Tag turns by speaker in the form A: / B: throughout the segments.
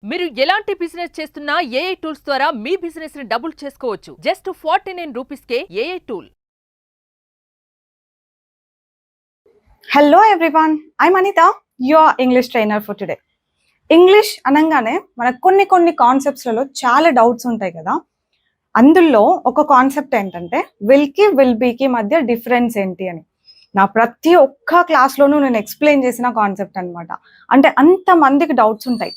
A: మీరు ఎలాంటి బిజినెస్ చేస్తున్నా ఏఐ టూల్స్ ద్వారా మీ బిజినెస్ ని డబుల్ చేసుకోవచ్చు. జస్ట్ 49 రూపీస్కే AI tool.
B: Hello everyone, I'm Anitha, your English trainer for today. English అనగానే మనకు కొన్ని కాన్సెప్ట్స్లలో చాలా డౌట్స్ ఉంటాయి కదా. అందులో ఒక కాన్సెప్ట్ ఏంటంటే విల్ బీకి మధ్య డిఫరెన్స్ ఏంటి అని. నా ప్రతి ఒక్క క్లాస్లోనూ నేను ఎక్స్ప్లెయిన్ చేసిన కాన్సెప్ట్ అనమాట. అంటే అంతమందికి డౌట్స్ ఉంటాయి.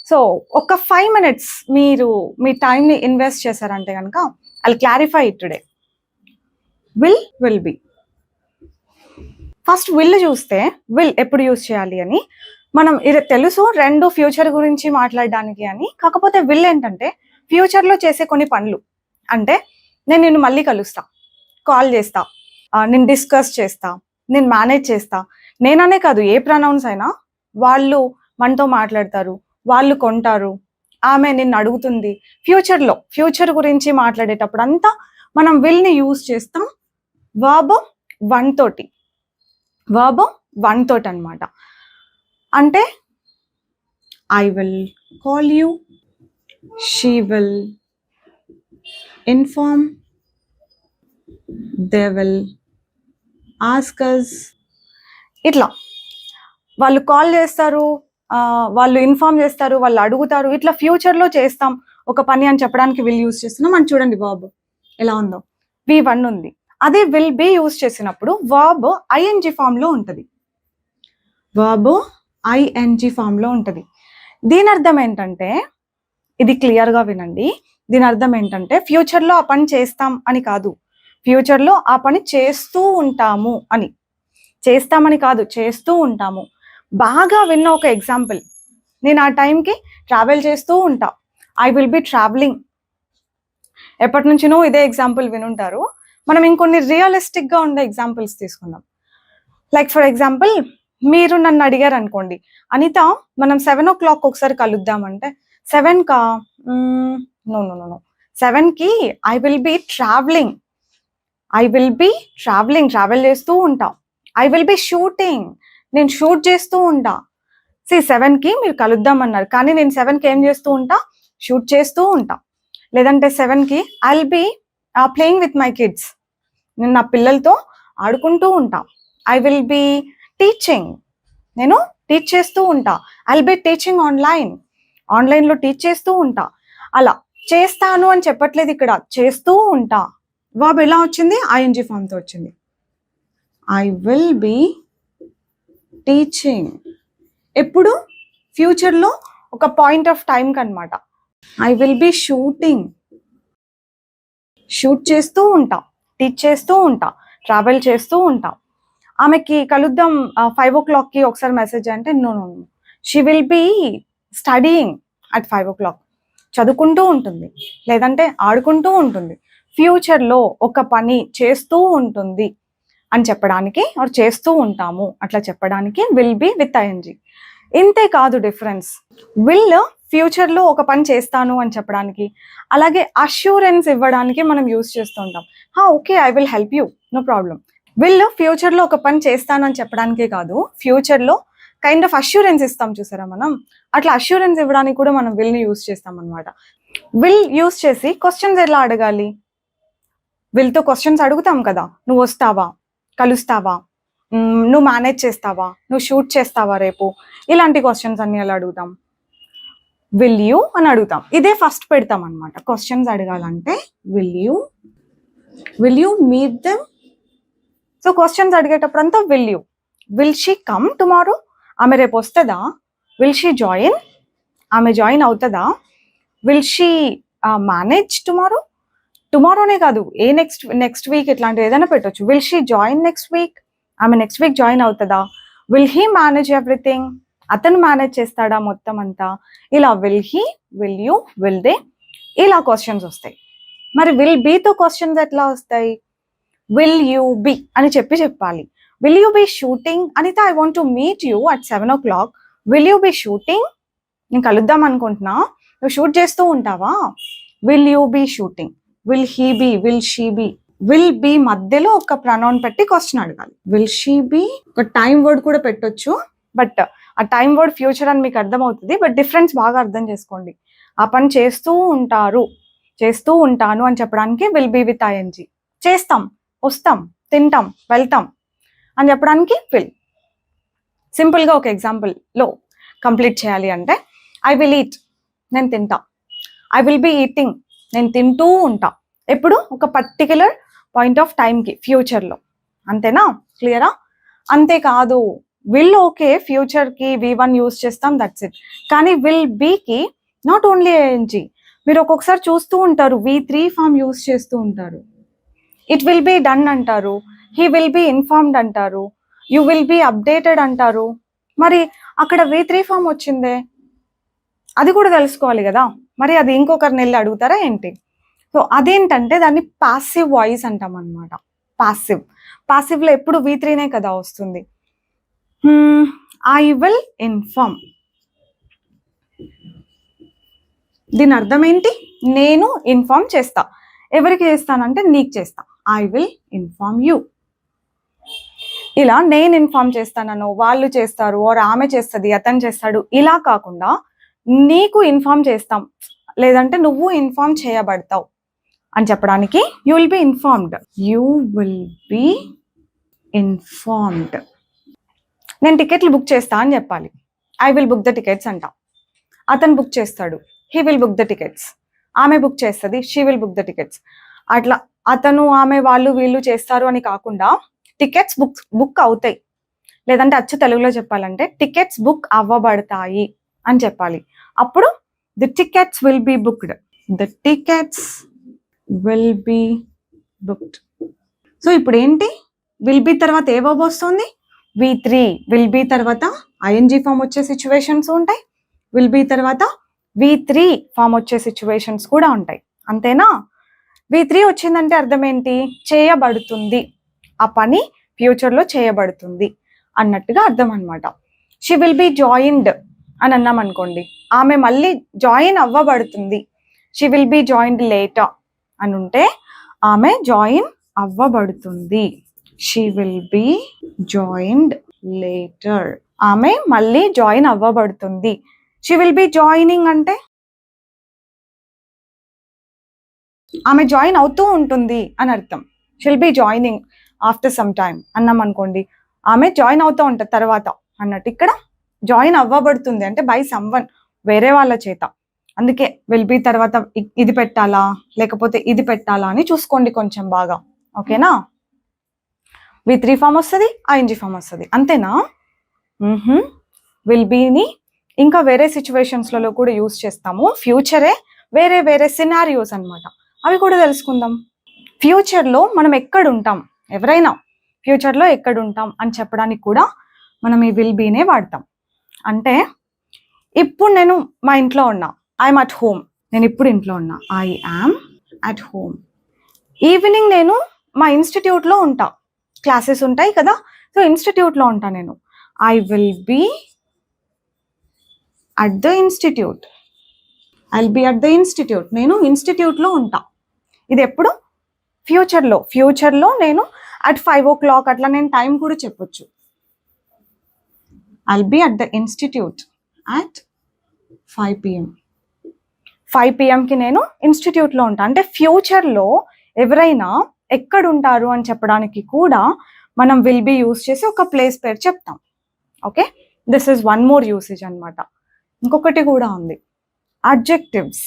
B: సో ఒక 5 minutes మీరు మీ టైంని ఇన్వెస్ట్ చేశారంటే కనుక I clarify it today. Will be. First will చూస్తే విల్ ఎప్పుడు యూజ్ చేయాలి అని మనం ఇది తెలుసు, రెండు ఫ్యూచర్ గురించి మాట్లాడడానికి అని. కాకపోతే విల్ ఏంటంటే ఫ్యూచర్లో చేసే కొన్ని పనులు. అంటే నేను నిన్ను మళ్ళీ కలుస్తా, కాల్ చేస్తా, నేను డిస్కస్ చేస్తా, నేను మేనేజ్ చేస్తా. నేననే కాదు, ఏ ప్రొనౌన్స్ అయినా వాళ్ళు మనతో మాట్లాడతారు, వాళ్ళు కొంటారు, ఆమె నిన్ను అడుగుతుంది. ఫ్యూచర్ గురించి మాట్లాడేటప్పుడు అంతా మనం విల్ని యూజ్ చేస్తాం వర్బ్ వన్ తోటి అనమాట. అంటే I will call you, she will inform, they will ask us. ఇట్లా వాళ్ళు కాల్ చేస్తారు, వాళ్ళు ఇన్ఫార్మ్ చేస్తారు, వాళ్ళు అడుగుతారు. ఇట్లా ఫ్యూచర్లో చేస్తాం ఒక పని అని చెప్పడానికి విల్ యూజ్ చేస్తున్నాం. మనం చూడండి వర్బ్ ఎలా ఉందో. V1 ఉంది. అదే విల్ బీ యూజ్ చేసినప్పుడు వర్బ్ ఐఎన్జి ఫామ్లో ఉంటుంది. దీని అర్థం ఏంటంటే, ఇది క్లియర్గా వినండి. దీని అర్థం ఏంటంటే ఫ్యూచర్లో ఆ పని చేస్తాం అని కాదు, ఫ్యూచర్లో ఆ పని చేస్తూ ఉంటాము అని. చేస్తామని కాదు, చేస్తూ ఉంటాము. బాగా విన్న ఒక ఎగ్జాంపుల్, నేను ఆ టైంకి ట్రావెల్ చేస్తూ ఉంటా, ఐ విల్ బి ట్రావెలింగ్. ఎప్పటి నుంచినో ఇదే ఎగ్జాంపుల్ వినుంటారు. మనం ఇంకొన్ని రియలిస్టిక్గా ఉండే ఎగ్జాంపుల్స్ తీసుకుందాం. లైక్ ఫర్ ఎగ్జాంపుల్, మీరు నన్ను అడిగారు అనుకోండి, అనిత మనం 7 o'clock ఒకసారి కలుద్దామంటే 7కా? నో, 7కి I will be travelling. Travel చేస్తూ ఉంటా. ఐ విల్ బి షూటింగ్, నేను షూట్ చేస్తూ ఉంటా. 7కి మీరు కలుద్దామన్నారు, కానీ నేను 7కి ఏం చేస్తూ ఉంటా? షూట్ చేస్తూ ఉంటా. లేదంటే 7కి I will be playing with my kids, నేను నా పిల్లలతో ఆడుకుంటూ ఉంటా. ఐ విల్ బి టీచింగ్, నేను టీచ్ చేస్తూ ఉంటా. ఐ విల్ బి టీచింగ్ ఆన్లైన్లో టీచ్ చేస్తూ ఉంటా. అలా చేస్తాను అని చెప్పట్లేదు ఇక్కడ, చేస్తూ ఉంటా. వర్బ్ ఎలా వచ్చింది? ఐఎన్జి ఫామ్తో వచ్చింది. ఐ విల్ బి టీచింగ్ ఎప్పుడు? ఫ్యూచర్లో ఒక పాయింట్ ఆఫ్ టైంకి అనమాట. I will be shooting, shoot చేస్తూ ఉంటా, టీచ్ చేస్తూ ఉంటా, ట్రావెల్ చేస్తూ ఉంటా. ఆమెకి కలుద్దాం 5 o'clockకి ఒకసారి మెసేజ్ అంటే no, she will be studying at 5 o'clock. చదువుకుంటూ ఉంటుంది, లేదంటే ఆడుకుంటూ ఉంటుంది. ఫ్యూచర్లో ఒక పని చేస్తూ ఉంటుంది అని చెప్పడానికి, ఆర్ చేస్తూ ఉంటాము అట్లా చెప్పడానికి విల్ బి విత్ ఐఎన్జి. ఇంతే కాదు డిఫరెన్స్. విల్ ఫ్యూచర్లో ఒక పని చేస్తాను అని చెప్పడానికి, అలాగే అష్యూరెన్స్ ఇవ్వడానికి మనం యూజ్ చేస్తూ ఉంటాం. Okay, I will help you, no problem. Will ఫ్యూచర్లో ఒక పని చేస్తాను అని చెప్పడానికే కాదు, ఫ్యూచర్లో కైండ్ ఆఫ్ అష్యూరెన్స్ ఇస్తాం చూసారా మనం, అట్లా అష్యూరెన్స్ ఇవ్వడానికి కూడా మనం విల్ని యూజ్ చేస్తాం అనమాట. విల్ యూజ్ చేసి క్వశ్చన్స్ ఎలా అడగాలి? విల్తో క్వశ్చన్స్ అడుగుతాం కదా, నువ్వు వస్తావా, కలుస్తావా, నువ్వు మేనేజ్ చేస్తావా, నువ్వు షూట్ చేస్తావా రేపు, ఇలాంటి క్వశ్చన్స్ అన్ని ఎలా అడుగుతాం? విల్ యూ అని అడుగుతాం. ఇదే ఫస్ట్ పెడతాం అనమాట. క్వశ్చన్స్ అడగాలంటే will you meet them. So questions అడిగేటప్పుడు అంతా విల్ షీ కమ్ టుమారో, ఆమె రేపు వస్తుందా? విల్ షీ జాయిన్, ఆమె జాయిన్ అవుతుందా? విల్ షీ మేనేజ్ టుమారోనే కాదు, నెక్స్ట్ వీక్ ఇట్లాంటివి ఏదైనా పెట్టవచ్చు. Will she join next week, ఆమె నెక్స్ట్ వీక్ జాయిన్ అవుతుందా? విల్ హీ మేనేజ్ ఎవ్రీథింగ్, అతను మేనేజ్ చేస్తాడా మొత్తం అంతా? ఇలా will he, will you, will they, ఇలా క్వశ్చన్స్ వస్తాయి. మరి విల్ బీతో క్వశ్చన్స్ ఎట్లా వస్తాయి? విల్ యూ బి అని చెప్పాలి. Will you be shooting? Anita, I want to meet you at 7 o'clock. Will you be shooting? నేను కలుద్దాం అనుకుంటున్నా, నువ్వు షూట్ చేస్తూ ఉంటావా? Will you be shooting. Will he be, will she be, will be మధ్యలో ఒక ప్రొనౌన్ పెట్టి క్వశ్చన్ అడగాలి. విల్ షీ బి, ఒక టైం వర్డ్ కూడా పెట్టొచ్చు. బట్ ఆ టైం వర్డ్ ఫ్యూచర్ అని మీకు అర్థమవుతుంది, బట్ డిఫరెన్స్ బాగా అర్థం చేసుకోండి. ఆ పని చేస్తూ ఉంటారు, చేస్తూ ఉంటాను అని చెప్పడానికి విల్ బీ విత్ ఐఎన్జీ. చేస్తాం, వస్తాం, తింటాం, వెళ్తాం అని చెప్పడానికి విల్. సింపుల్గా ఒక ఎగ్జాంపుల్లో కంప్లీట్ చేయాలి అంటే ఐ విల్ ఈట్, నేను తింటా. ఐ విల్ బీ ఈటింగ్, నేను తింటూ ఉంటా. ఎప్పుడు? ఒక పర్టిక్యులర్ పాయింట్ ఆఫ్ టైంకి, ఫ్యూచర్లో. అంతేనా? క్లియరా? అంతేకాదు, విల్ ఓకే ఫ్యూచర్కి V1 యూజ్ చేస్తాం, దట్స్ ఇట్. కానీ విల్ బీకి నాట్ ఓన్లీ ఐఎన్జీ, మీరు ఒక్కొక్కసారి చూస్తూ ఉంటారు V3 ఫామ్ యూజ్ చేస్తూ ఉంటారు. ఇట్ విల్ బీ డన్ అంటారు, హీ విల్ బీ ఇన్ఫార్మ్డ్ అంటారు, యూ విల్ బీ అప్డేటెడ్ అంటారు. మరి అక్కడ V3 ఫామ్ వచ్చిందే, అది కూడా తెలుసుకోవాలి కదా. మరి అది ఇంకొకరిని వెళ్ళి అడుగుతారా ఏంటి? సో అదేంటంటే దాన్ని పాసివ్ వాయిస్ అంటాం అనమాట. పాసివ్లో ఎప్పుడు V3నే కదా వస్తుంది. ఐ విల్ ఇన్ఫార్మ్, దీని అర్థం ఏంటి? నేను ఇన్ఫార్మ్ చేస్తా. ఎవరికి చేస్తానంటే నీకు చేస్తా. I will inform you. ఇలా నేను ఇన్ఫార్మ్ చేస్తానో, వాళ్ళు చేస్తారు, ఓర్ ఆమె చేస్తుంది, అతను చేస్తాడు, ఇలా కాకుండా నీకు ఇన్ఫార్మ్ చేస్తాం, లేదంటే నువ్వు ఇన్ఫార్మ్ చేయబడతావు అని చెప్పడానికి you will be informed. You will be informed. నేను టికెట్లు బుక్ చేస్తా అని చెప్పాలి. I will book the tickets అంట. అతను బుక్ చేస్తాడు, he will book the tickets. ఆమె బుక్ చేస్తుంది, she will book the tickets. అట్లా అతను, ఆమె, వాళ్ళు, వీళ్ళు చేస్తారు అని కాకుండా టికెట్స్ బుక్ అవుతాయి, లేదంటే అచ్చు తెలుగులో చెప్పాలంటే టికెట్స్ బుక్ అవ్వబడతాయి అని చెప్పాలి. అప్పుడు the tickets will be booked. The tickets will be booked. So ఇప్పుడు ఏంటి? విల్ బి తర్వాత ఏ వర్బ్ వస్తుంది? V3. విల్ బి తర్వాత ఐఎన్జీ ఫామ్ వచ్చే సిచ్యువేషన్స్ ఉంటాయి, విల్ బి తర్వాత V3 ఫామ్ వచ్చే సిచ్యువేషన్స్ కూడా ఉంటాయి. అంతేనా? V3 వచ్చిందంటే అర్థం ఏంటి? చేయబడుతుంది, ఆ పని ఫ్యూచర్లో చేయబడుతుంది అన్నట్టుగా అర్థం అనమాట. షీ విల్ బి జాయిన్డ్ అని అన్నాం అనుకోండి, ఆమె మళ్ళీ జాయిన్ అవ్వబడుతుంది. She will be joined later అని ఉంటే ఆమె జాయిన్ అవ్వబడుతుంది. She will be joined later, ఆమె మళ్ళీ జాయిన్ అవ్వబడుతుంది. షీ విల్ బి జాయినింగ్ అంటే ఆమె జాయిన్ అవుతూ ఉంటుంది అని అర్థం. She will be joining after some time అన్నాం అనుకోండి, ఆమె జాయిన్ అవుతూ ఉంటుంది తర్వాత అన్నట్టు. ఇక్కడ జాయిన్ అవ్వబడుతుంది అంటే బై సమ్వన్, వేరే వాళ్ళ చేత. అందుకే విల్ బి తర్వాత ఇది పెట్టాలా లేకపోతే ఇది పెట్టాలా అని చూసుకోండి కొంచెం బాగా. ఓకేనా? V3 ఫామ్ వస్తుంది, ఐఎన్జీ ఫామ్ వస్తుంది. అంతేనా? విల్ బీని ఇంకా వేరే సిచ్యువేషన్స్లలో కూడా యూజ్ చేస్తాము. ఫ్యూచరే వేరే వేరే సినారియోస్ అనమాట, అవి కూడా తెలుసుకుందాం. ఫ్యూచర్లో మనం ఎక్కడ ఉంటాం, ఎవరైనా ఫ్యూచర్లో ఎక్కడ ఉంటాం అని చెప్పడానికి కూడా మనం ఈ విల్ బీనే వాడతాం. అంటే ఇప్పుడు నేను మా ఇంట్లో ఉన్నా, ఐఎమ్ అట్ హోమ్. నేను ఇప్పుడు ఇంట్లో ఉన్నా, I am at home. Evening నేను మా ఇన్స్టిట్యూట్లో ఉంటా, క్లాసెస్ ఉంటాయి కదా, సో ఇన్స్టిట్యూట్లో ఉంటా నేను. I will be at the institute. I will be at the institute, నేను ఇన్స్టిట్యూట్లో ఉంటా. ఇది ఎప్పుడు? ఫ్యూచర్లో నేను అట్ 5 o'clock అట్లా నేను టైం కూడా చెప్పొచ్చు. I will be at the institute at 5 PM. 5 PMకి నేను ఇన్స్టిట్యూట్లో ఉంటా. అంటే ఫ్యూచర్లో ఎవరైనా ఎక్కడ ఉంటారు అని చెప్పడానికి కూడా మనం విల్ బి యూజ్ చేసి ఒక ప్లేస్ పేరు చెప్తాం. Okay, this is one more usage అనమాట. ఇంకొకటి కూడా ఉంది, అడ్జెక్టివ్స్.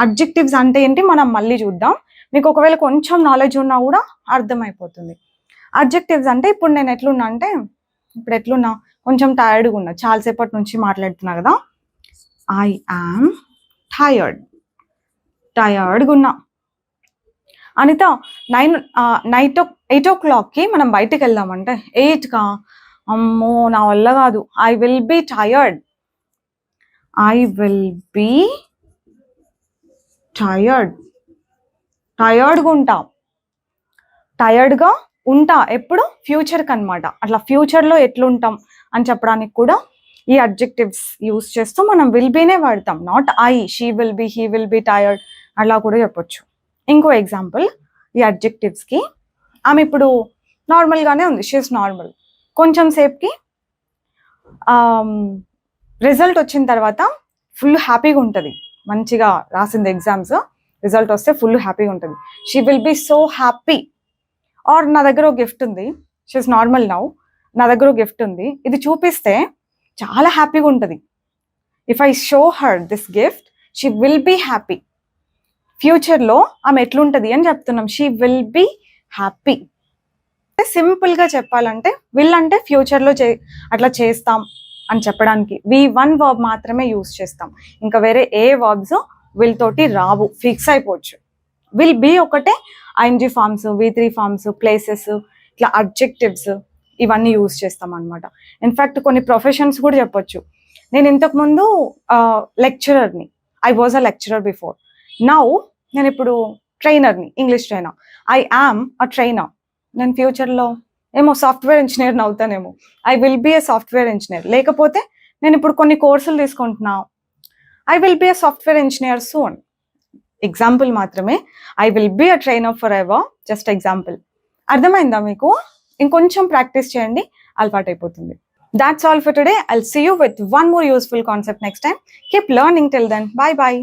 B: అడ్జెక్టివ్స్ అంటే ఏంటి మనం మళ్ళీ చూద్దాం. మీకు ఒకవేళ కొంచెం నాలెడ్జ్ ఉన్నా కూడా అర్థమైపోతుంది. అడ్జెక్టివ్స్ అంటే ఇప్పుడు నేను ఎట్లున్నా అంటే, ఇప్పుడు ఎట్లున్నా కొంచెం టైర్డ్గా ఉన్నా, చాలాసేపటి నుంచి మాట్లాడుతున్నా కదా. ఐ యామ్ టయర్డ్గా ఉన్నా. అనిత, 8 o'clockకి మనం బయటకు వెళ్దామంటే 8కా? అమ్మో నా వల్ల కాదు. I will be tired. I will be టయర్డ్గా ఉంటా. టయర్డ్గా ఉంటా ఎప్పుడు? ఫ్యూచర్కి అనమాట. అట్లా ఫ్యూచర్లో ఎట్లుంటాం అని చెప్పడానికి కూడా ఈ అడ్జెక్టివ్స్ యూజ్ చేస్తూ మనం విల్ బీనే వాడతాం. Not I, she will be, he will be tired అలా కూడా చెప్పొచ్చు. ఇంకో ఎగ్జాంపుల్ ఈ అడ్జెక్టివ్స్కి, ఆమె ఇప్పుడు నార్మల్గానే ఉంది, షీఈస్ నార్మల్. కొంచెం సేపుకి రిజల్ట్ వచ్చిన తర్వాత ఫుల్ హ్యాపీగా ఉంటుంది, మంచిగా రాసింది ఎగ్జామ్స్, రిజల్ట్ వస్తే ఫుల్ హ్యాపీగా ఉంటుంది. She will be so happy. Or నా దగ్గర ఒక గిఫ్ట్ ఉంది, షీఈస్ నార్మల్ నౌ, నా దగ్గర ఒక గిఫ్ట్ ఉంది, ఇది చూపిస్తే చాలా హ్యాపీగా ఉంటుంది. If I show her this gift she will be happy. ఫ్యూచర్లో ఆమె ఎట్లుంటుంది అని చెప్తున్నాం, షీ విల్ బీ హ్యాపీ. సింపుల్గా చెప్పాలంటే విల్ అంటే ఫ్యూచర్లో అట్లా చేస్తాం అని చెప్పడానికి V1 వర్బ్ మాత్రమే యూజ్ చేస్తాం, ఇంకా వేరే ఏ వర్బ్స్ విల్ తోటి రావు, ఫిక్స్ అయిపోవచ్చు. విల్ బీ ఒకటే ING forms, V3 forms, places, ఇట్లా అడ్జెక్టివ్స్ ఇవన్నీ యూజ్ చేస్తాం అనమాట. ఇన్ఫ్యాక్ట్ కొన్ని ప్రొఫెషన్స్ కూడా చెప్పొచ్చు. నేను ఇంతకుముందు లెక్చరర్ని, I was a lecturer before. Now నేను ఇప్పుడు ట్రైనర్ని, English trainer. I am a trainer. నేను ఫ్యూచర్లో ఏమో సాఫ్ట్వేర్ ఇంజనీర్ని అవుతానేమో, I will be a software engineer. లేకపోతే నేను ఇప్పుడు కొన్ని కోర్సులు తీసుకుంటున్నా, I will be a software engineer soon. Example మాత్రమే. I will be a trainer for ever, just example. అర్థమైందా మీకు? ఇంకొంచెం ప్రాక్టీస్ చేయండి, అలవాటు అయిపోతుంది. That's all for today. I'll see you with one more useful concept next time. Keep learning till then. Bye bye.